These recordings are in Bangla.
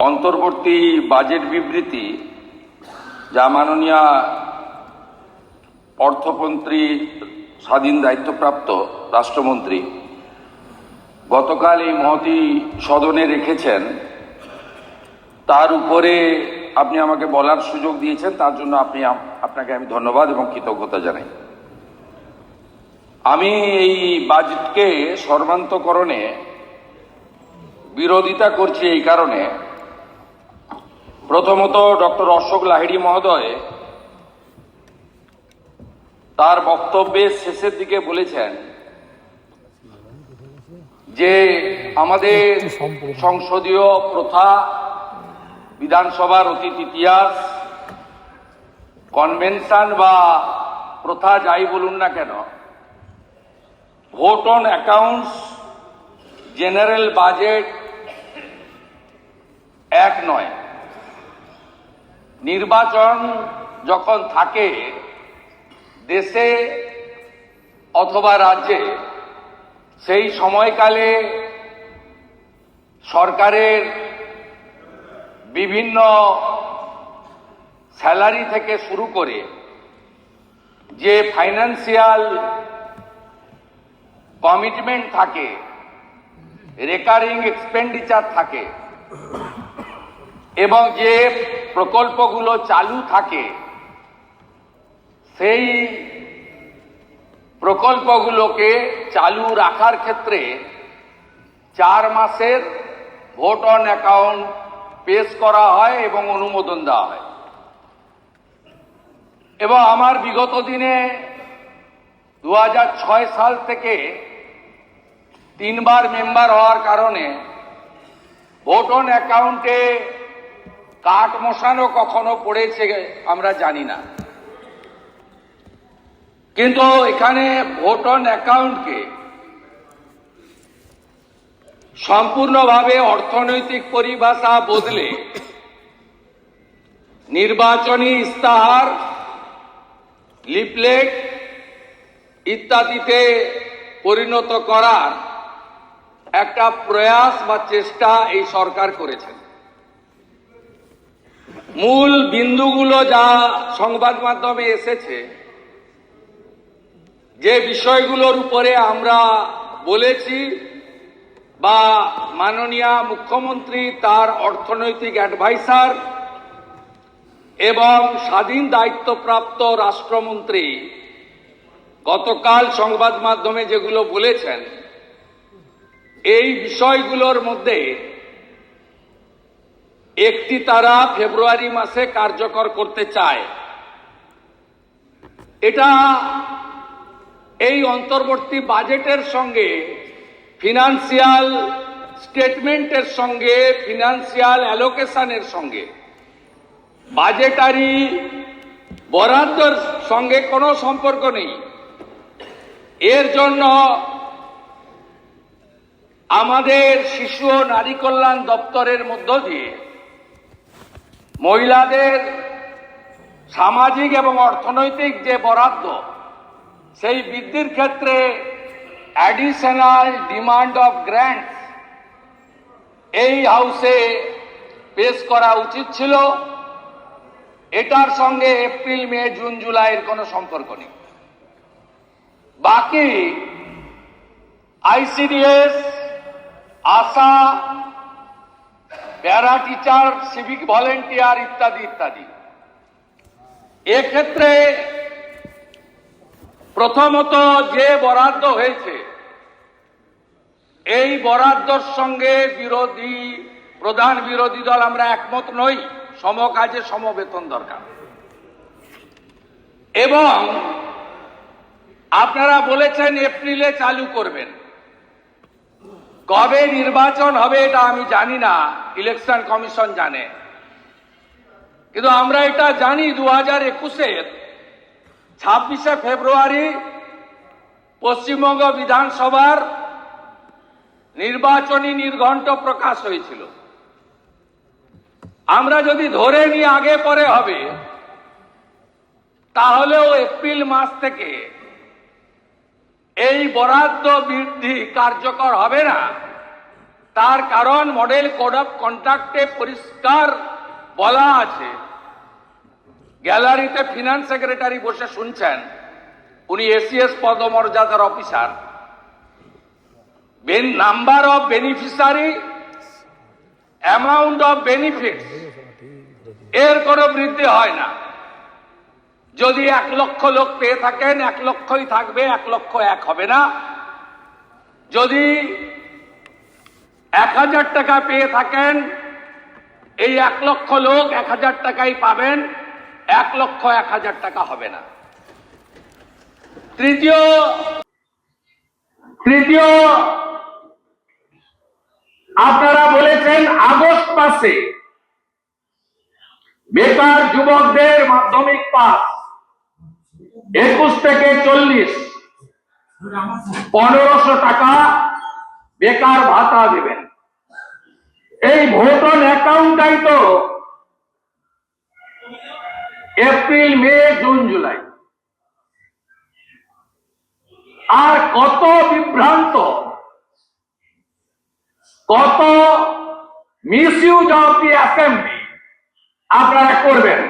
অন্তর্বর্তী বাজেট বিবৃতি যা মাননীয় অর্থমন্ত্রী স্বাধীন দায়িত্বপ্রাপ্ত রাষ্ট্রমন্ত্রী গতকাল এই মহতী সদনে রেখেছেন, তার উপরে আপনি আমাকে বলার সুযোগ দিয়েছেন, তার জন্য আপনাকে আমি ধন্যবাদ এবং কৃতজ্ঞতা জানাই। আমি এই বাজেটকে সর্বান্তকরণে বিরোধিতা করছি এই কারণে, প্রথমত ডক্টর অশোক লাহিড়ী মহোদয় তার বক্তব্যের শেষের দিকে বলেছেন যে আমাদের সংসদীয় প্রথা, বিধানসভার অতীত ইতিহাস, কনভেনশন বা প্রথা যাই বলুন না কেন, vote on accounts, general budget এক নয়। নির্বাচন যখন থাকে দেশে অথবা রাজ্যে, সেই সময়কালে সরকারের বিভিন্ন স্যালারি থেকে শুরু করে যে ফাইন্যান্সিয়াল কমিটমেন্ট থাকে, রেকারিং এক্সপেন্ডিচার থাকে এবং যে প্রকল্পগুলো চালু থাকে, সেই প্রকল্পগুলোকে চালু রাখার ক্ষেত্রে 4 মাসের ভোট অন অ্যাকাউন্ট পেশ করা হয় এবং অনুমোদন দেওয়া হয়। এবং আমার বিগত দিনে 2006 সাল থেকে 3 বার মেম্বার হওয়ার কারণে ভোট অন অ্যাকাউন্টে কাঠ মশানো কখনো পড়েছে আমরা জানি না, কিন্তু এখানে ভোট অন অ্যাকাউন্টকে সম্পূর্ণভাবে অর্থনৈতিক পরিভাষা বদলে নির্বাচনী ইস্তাহার, লিফলেট ইত্যাদিতে পরিণত করার একটা প্রয়াস বা চেষ্টা এই সরকার করেছেন। মূল বিন্দুগুলো যা সংবাদ মাধ্যমে এসেছে, যে বিষয়গুলোর উপরে আমরা বলেছি বা মাননীয় মুখ্যমন্ত্রী, তার অর্থনৈতিক অ্যাডভাইসার এবং স্বাধীন দায়িত্বপ্রাপ্ত রাষ্ট্রমন্ত্রী গতকাল সংবাদ মাধ্যমে যেগুলো বলেছেন, এই বিষয়গুলোর মধ্যে একটি তারা ফেব্রুয়ারি মাসে কার্যকর করতে চায়। এটা এই অন্তর্বর্তী বাজেটের সঙ্গে, ফিনান্সিয়াল স্টেটমেন্টের সঙ্গে, ফিনান্সিয়াল অ্যালোকেশনের সঙ্গে, বাজেটারি বরাদ্দের সঙ্গে কোনো সম্পর্ক নেই। এর জন্য আমাদের শিশু ও নারী কল্যাণ দপ্তরের মধ্য দিয়ে মহিলাদের সামাজিক এবং অর্থনৈতিক যে বরাদ্দ, সেই বৃদ্ধির ক্ষেত্রে অ্যাডিশনাল ডিমান্ড অফ গ্র্যান্টস এই হাউসে পেশ করা উচিত ছিল। এটার সঙ্গে এপ্রিল, মে, জুন, জুলাইয়ের কোনো সম্পর্ক নেই। বাকি আইসিডিএস, আশা, প্যারা টিচার, সিভিক ভলেন্টিয়ার ইত্যাদি ইত্যাদি, এক্ষেত্রে প্রথমত যে বরাদ্দ হয়েছে, এই বরাদ্দর সঙ্গে প্রধান বিরোধী দল আমরা একমত নই। সমকাজে সমবেতন দরকার। এবং আপনারা বলেছেন এপ্রিলে চালু করবেন। কবে নির্বাচন হবে এটা আমি জানি না, ইলেকশন কমিশন জানে, কিন্তু আমরা এটা জানি 2021-এর 26শে ফেব্রুয়ারি পশ্চিমবঙ্গ বিধানসভার নির্বাচনী নির্ঘণ্ট প্রকাশ হয়েছিল। আমরা যদি ধরে নিই আগে পরে হবে, তাহলেও এপ্রিল মাস থেকে এই বরাদ্দ বৃদ্ধি কার্যকর হবে না। তার কারণ মডেল কোড অফ কন্ডাক্টে পরিষ্কার বলা আছে, গ্যালারিতে ফিনান্স সেক্রেটারি বসে শুনছেন, উনি এসিএস পদমর্যাদার officer, number of beneficiary, amount of benefits এর কোনো বৃদ্ধি হয় না। যদি 1 লক্ষ লোক পেয়ে থাকেন 1 লক্ষই থাকবে, 1 লক্ষ 1 হবে না। যদি 1000 টাকা পেয়ে থাকেন, এই 1 লক্ষ লোক 1000 টাকাই পাবেন, 1 লক্ষ 1000 টাকা হবে না। তৃতীয় আপনারা বলেছেন আগস্ট মাসে বেকার যুবকদের মাধ্যমিক পাস 21 থেকে 40 1500 টাকা বেকার ভাতা দেবেন। এই ভোট অন অ্যাকাউন্টটাই তো এপ্রিল, মে, জুন, জুলাই। আর কত বিভ্রান্ত, কত মিসইউজ অফ দি অ্যাসেম্বলি আপনারা করবেন।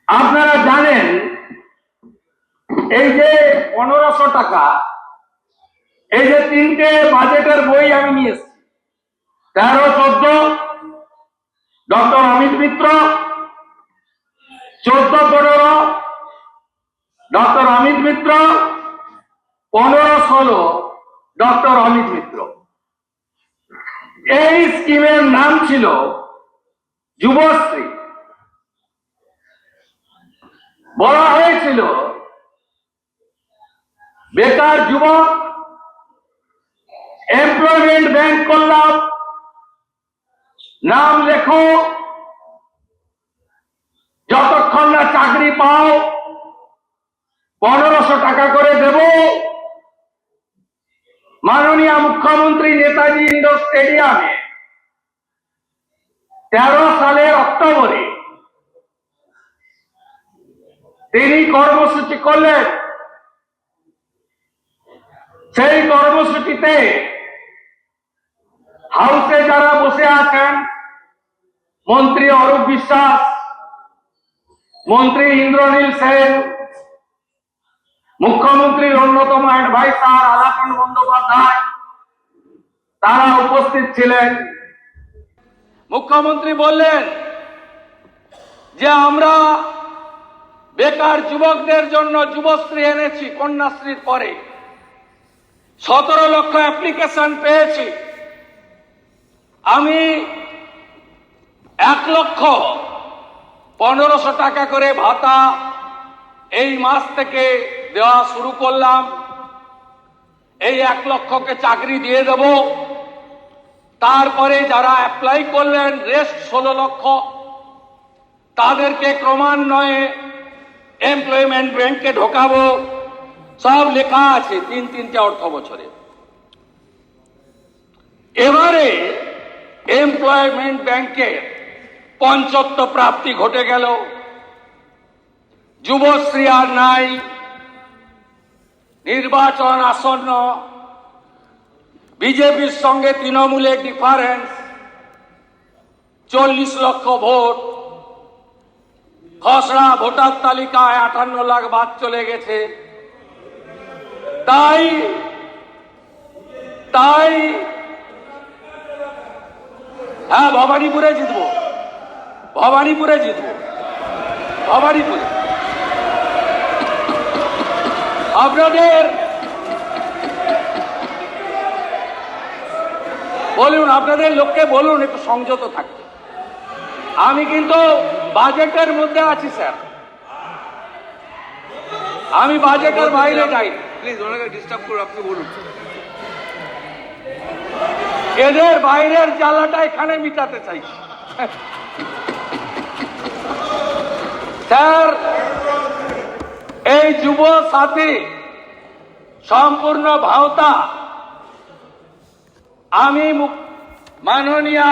আপনারা জানেন এই যে 1500 টাকা, এই যে 3টে বাজেটের বই আমি নিয়ে এসেছি, 13-14 doctor Amit Mitra, 14-15 doctor Amit Mitra, 15-16 doctor Amit Mitra. এই স্কিমের নাম ছিল যুবশ্রী। বলা হয়েছিল বেকার যুবক এমপ্লয়মেন্ট ব্যাংক করলাম, নাম লেখো, যতক্ষণ না চাকরি পাও 1500 টাকা করে দেব। মাননীয় মুখ্যমন্ত্রী নেতাজি ইন্ডোর স্টেডিয়ামে 13 সালের অক্টোবরে তিনি কর্মসূচি করলেন। সেই কর্মসূচিতে হাউসে যারা বসে আছেন, মন্ত্রী অরূপ বিশ্বাস, মন্ত্রী ইন্দ্রনীল সেন, মুখ্যমন্ত্রীর অন্যতম অ্যাডভাইসার আলাপন বন্দ্যোপাধ্যায়, তারা উপস্থিত ছিলেন। মুখ্যমন্ত্রী বললেন যে আমরা বেকার যুবকদের জন্য যুবশ্রী এনেছি, কন্যাশ্রীর পরে 17 লক্ষ অ্যাপ্লিকেশন পেয়েছি। আমি 1 লক্ষ 1500 টাকা করে ভাতা এই মাস থেকে দেওয়া শুরু করলাম। এই 1 লক্ষকে চাকরি দিয়ে দেব। তারপরে যারা অ্যাপ্লাই করলেন রেস্ট 16 লক্ষ, তাদেরকে ক্রমান্বয়ে এমপ্লয়মেন্ট ব্যাংকে ঢোকাবো। সব লেখা আছে 3-3টে অর্থ বছরে। এবারে এমপ্লয়মেন্ট ব্যাংকের পঞ্চত্ব প্রাপ্তি ঘটে গেল। যুবশ্রী আর নাই। নির্বাচন আসন্ন, বিজেপির সঙ্গে তৃণমূলের ডিফারেন্স 40 লক্ষ ভোট। খসড়া ভোটার তালিকায় 58 লাখ বাদ চলে গেছে। তাই হ্যাঁ, ভবানীপুরে জিতবো, ভবানীপুরে জিতবো, ভবানীপুরে। আপনাদের বলুন, আপনাদের লোককে বলুন একটু সংযত থাকতে। আমি কিন্তু বাজেটের মধ্যে আছি স্যার, আমি বাজেটের বাইরে যাই। প্লিজ ওনাকে ডিস্টার্ব করে আপনি বলুন। এদের বাইরের জ্বালাটা এখানে মিটাতে চাইছি। স্যার, এই যুব সাথী সম্পূর্ণ ভাওতা আমি মাননীয়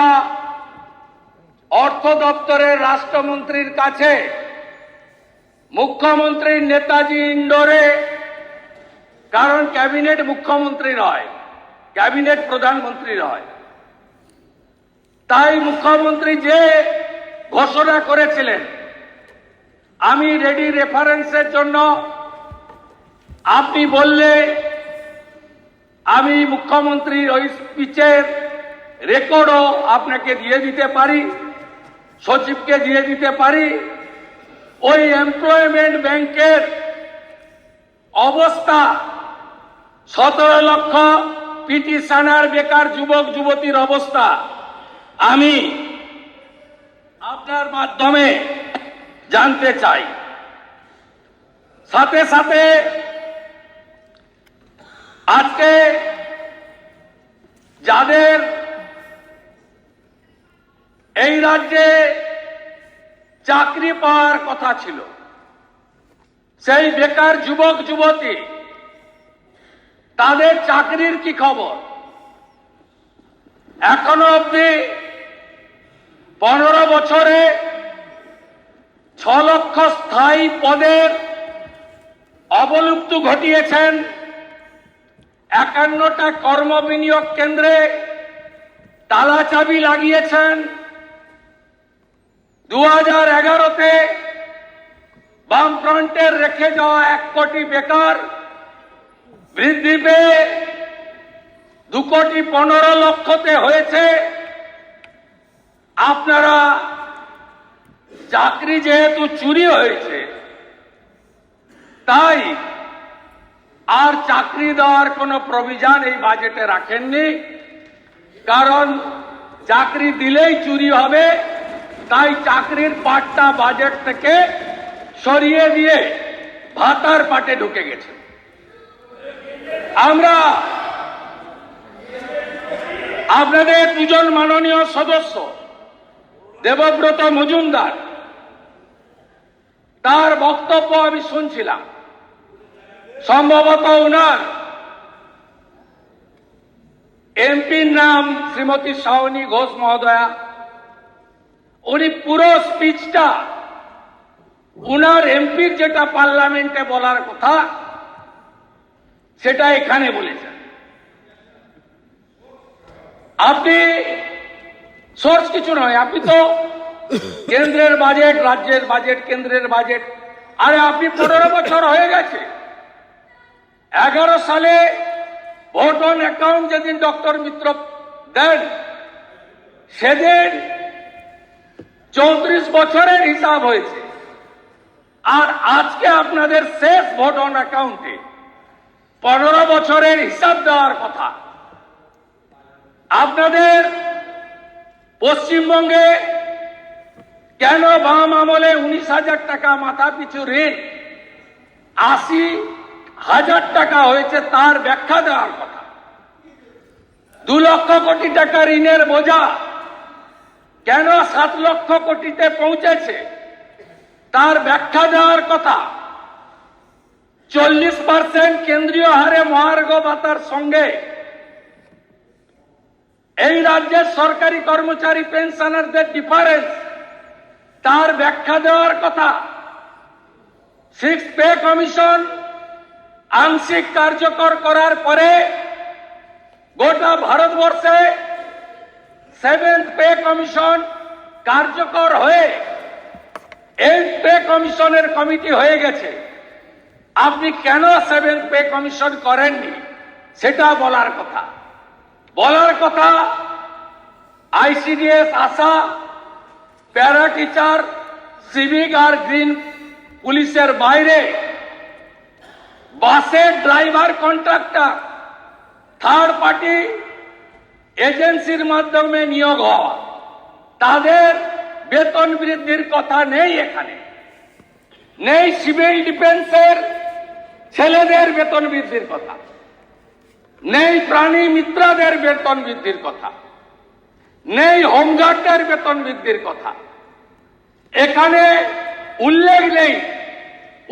অর্থ দপ্তরের রাষ্ট্রমন্ত্রীর কাছে মুখ্যমন্ত্রীর নেতাজি ইন্ডোরে, কারণ ক্যাবিনেট মুখ্যমন্ত্রী নয়, ক্যাবিনেট প্রধানমন্ত্রীর হয়। তাই মুখ্যমন্ত্রী যে ঘোষণা করেছিলেন, আমি রেডি রেফারেন্সের জন্য, আপনি বললে আমি মুখ্যমন্ত্রীর ওই স্পিচের রেকর্ডও আপনাকে দিয়ে দিতে পারি, সচিবকে দিয়ে দিতে পারি। ওই এমপ্লয়মেন্ট ব্যাংকের অবস্থা, 17 লক্ষ পিটিশনার বেকার যুবক যুবতীর অবস্থা আমি আপনার মাধ্যমে জানতে চাই। সাথে সাথে আজকে যাদের এই রাজ্যে চাকরি পাওয়ার কথা ছিল, সেই বেকার যুবক যুবতী, তাদের চাকরির কি খবর? এখনো অবধি 15 বছরে 6 লক্ষ স্থায়ী পদের অবলুপ্তি ঘটিয়েছেন। 51টা কর্ম বিনিয়োগ কেন্দ্রে তালা চাবি লাগিয়েছেন। 2011-তে বামফ্রন্টের রেখে যাওয়া 1 কোটি বেকার বৃদ্ধি পেয়ে 2,15,00,000-তে হয়েছে। আপনারা চাকরি যেহেতু চুরি হয়েছে, তাই আর চাকরি দেওয়ার কোনো প্রভিশন এই বাজেটে রাখেননি। কারণ চাকরি দিলেই চুরি হবে, তাই চাকরির পাটটা বাজেট থেকে সরিয়ে দিয়ে ভাতার পাটে ঢুকে গেছে। আমরা আপনাদের দুজন মাননীয় সদস্য দেবব্রত মজুমদার, তার বক্তব্য আমি শুনছিলাম। সম্ভবত উনার এমপির নাম শ্রীমতী শাওনী ঘোষ মহোদয়া। উনি পুরো স্পিচটা উনার এমপির যেটা পার্লামেন্টে বলার কথা সেটা এখানে বলেছেন। আপনি সোর্স কিছু নয়, আপনি তো কেন্দ্রের বাজেট, রাজ্যের বাজেট, কেন্দ্রের বাজেট। আরে আপনি 15 বছর হয়ে গেছে। 11 সালে ভোট অন অ্যাকাউন্ট যেদিন ডক্টর মিত্র দেন, সেদিন 34 বছরের হিসাব হয়েছে। আর আজকে আপনাদের শেষ ভোট অন অ্যাকাউন্টে 15 বছরের হিসাব দেওয়ার কথা। আপনাদের পশ্চিমবঙ্গে কেন বাম আমলে 19,000 টাকা মাথা পিছু ঋণ 80,000 টাকা হয়েছে তার ব্যাখ্যা দেওয়ার কথা। 2 লক্ষ কোটি টাকা ঋণের বোঝা কেন 7 লক্ষ কোটিতে পৌঁছেছে তার ব্যাখ্যা দেওয়ার কথা। 40% কেন্দ্রীয় হারে মহার্ঘ ভাতার সঙ্গে এই রাজ্যের সরকারি কর্মচারী পেনশনারদের ডিফারেন্স, তার ব্যাখ্যা দেওয়ার কথা। 6 পে কমিশন আংশিক কার্যকর করার পরে গোটা ভারতবর্ষে 7th পে কমিশন কার্যকর হয়ে 8th পে কমিশনের কমিটি হয়ে গেছে। আপনি কেন 7th পে কমিশন করেননি সেটা বলার কথা। বলার কথা আইসিডিএস, আশা, প্যারা টিচার, সিভিক আর গ্রিন পুলিশের বাইরে বাসের ড্রাইভার, কন্ট্রাক্টর, থার্ড পার্টি এজেন্সির মাধ্যমে নিয়োগ হওয়া, তাদের বেতন বৃদ্ধির কথা নেই। এখানে নেই সিভিল ডিফেন্সের ছেলেদের বেতন বৃদ্ধির কথা, নেই প্রাণী মিত্রদের বেতন বৃদ্ধির কথা, নেই হোমগার্ডের বেতন বৃদ্ধির কথা। এখানে উল্লেখ নেই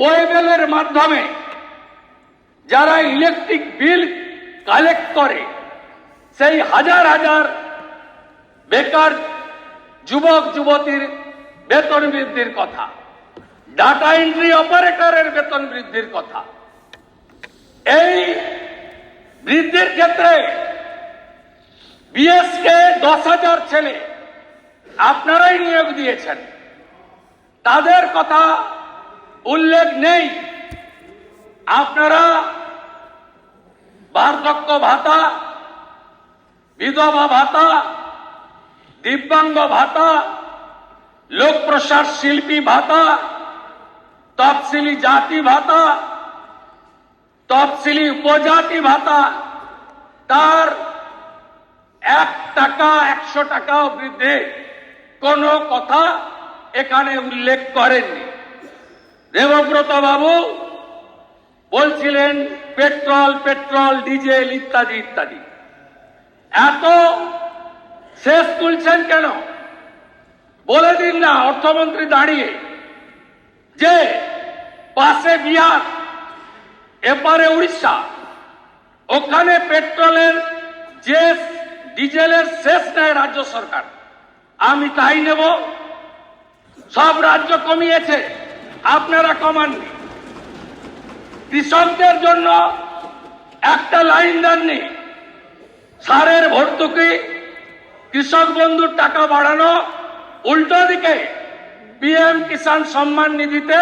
ওয়েবেলের মাধ্যমে যারা ইলেকট্রিক বিল কালেক্ট করে সেই হাজার হাজার বেকার যুবক যুবতীর বেতন বৃদ্ধির কথা, ডাটা এন্ট্রি অপারেটরের বেতন বৃদ্ধির কথা। এই বৃদ্ধির ক্ষেত্রে বিএসকে 10,000 ছেলে আপনারাই নিয়োগ দিয়েছেন, তাদের কথা উল্লেখ নেই। আপনারা বার্ধক্য ভাতা, বিধবা ভাতা, দিব্যাঙ্গ ভাতা, লোক প্রসার শিল্পী ভাতা, তফসিলি জাতি ভাতা, তফসিলি উপজাতি ভাতা, তার 1 টাকা 100 টাকাও বৃদ্ধি কোনো কথা এখানে উল্লেখ করেননি। দেবব্রত বাবু বলছিলেন পেট্রোল, ডিজেল ইত্যাদি ইত্যাদি। এত শেষ তুলছেন কেন? বলে দিন না অর্থমন্ত্রী দাঁড়িয়ে যে পাশে বিহার, এপারে উড়িষ্যা, ওখানে পেট্রোলের যে ডিজেলের শেষ নেয় রাজ্য সরকার, আমি তাই নেব। সব রাজ্য কমিয়েছে, আপনারা কমাননি। কৃষকদের জন্য একটা লাইন দেননি। সারের ভর্তুকি, কৃষক বন্ধুর টাকা বাড়ানো, উল্টো দিকে পিএম কিষাণ সম্মান নিধিতে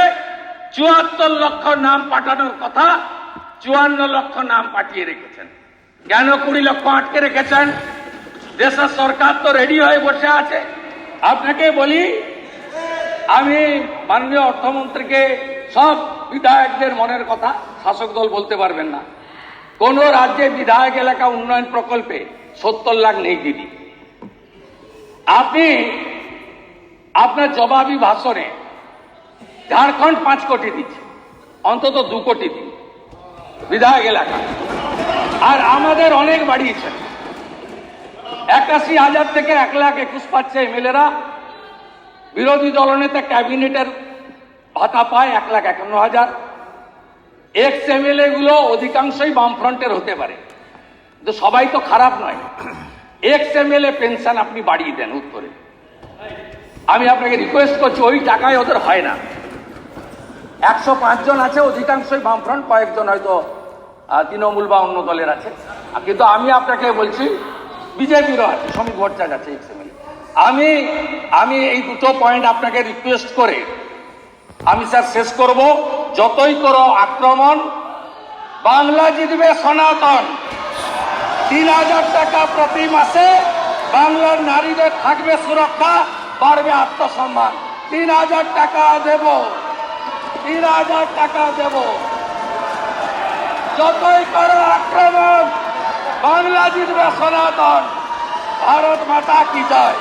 ৭৪ লক্ষ নাম পাঠানোর কথা, ৫৪ লক্ষ নাম পাঠিয়ে রেখেছেন। কেন ২০ লক্ষ আটকে রেখেছেন? দেশের সরকার তো রেডি হয়ে বসে আছে। আপনাকে বলি, আমি মাননীয় অর্থমন্ত্রীকে, সব বিধায়কদের মনের কথা শাসক দল বলতে পারবেন না, কোন রাজ্যে বিধায়ক এলাকা উন্নয়ন প্রকল্পে ৭০ লাখ নেই দিদি। আপনি আপনার জবাবি ভাষণে ঝাড়খণ্ড ৫ কোটি দিচ্ছে, অন্তত ২ কোটি দিন বিধায়ক এলাকা। আর আমাদের অনেক বাড়িয়েছেন, ৮১,০০০ থেকে ১,২১,০০০ পাচ্ছে এমএলএরা। বিরোধী দলনেতা ক্যাবিনেটের ভাতা পায় ১,৫১,০০০। এক্স এমএলএ গুলো অধিকাংশই বামফ্রন্টের হতে পারে, কিন্তু সবাই তো খারাপ নয়। এক্স এমএলএ পেনশন আপনি বাড়িয়ে দেন উত্তরে। আমি আপনাকে রিকোয়েস্ট করছি, ওই টাকায় ওদের হয় না। ১০৫ জন আছে, অধিকাংশই বামফ্রন্ট, কয়েকজন হয়তো তৃণমূল বা অন্য দলের আছে। কিন্তু আমি আপনাকে বলছি, বিজেপিরও আছে, শ্রমিক ভট্টাচার্য আছে এক্স এমএলএ। আমি এই দুটো পয়েন্ট আপনাকে রিকোয়েস্ট করে আমি স্যার শেষ করব। যতই করো আক্রমণ, বাংলা জিতবে সনাতন। ৩,০০০ টাকা প্রতি মাসে বাংলার নারীদের থাকবে সুরক্ষা, বাড়বে আত্মসম্মান। ৩,০০০ টাকা দেব, ৩,০০০ টাকা দেব। যতই করো আক্রমণ, বাংলা জিতবে সনাতন। ভারত মাতা কি জয়।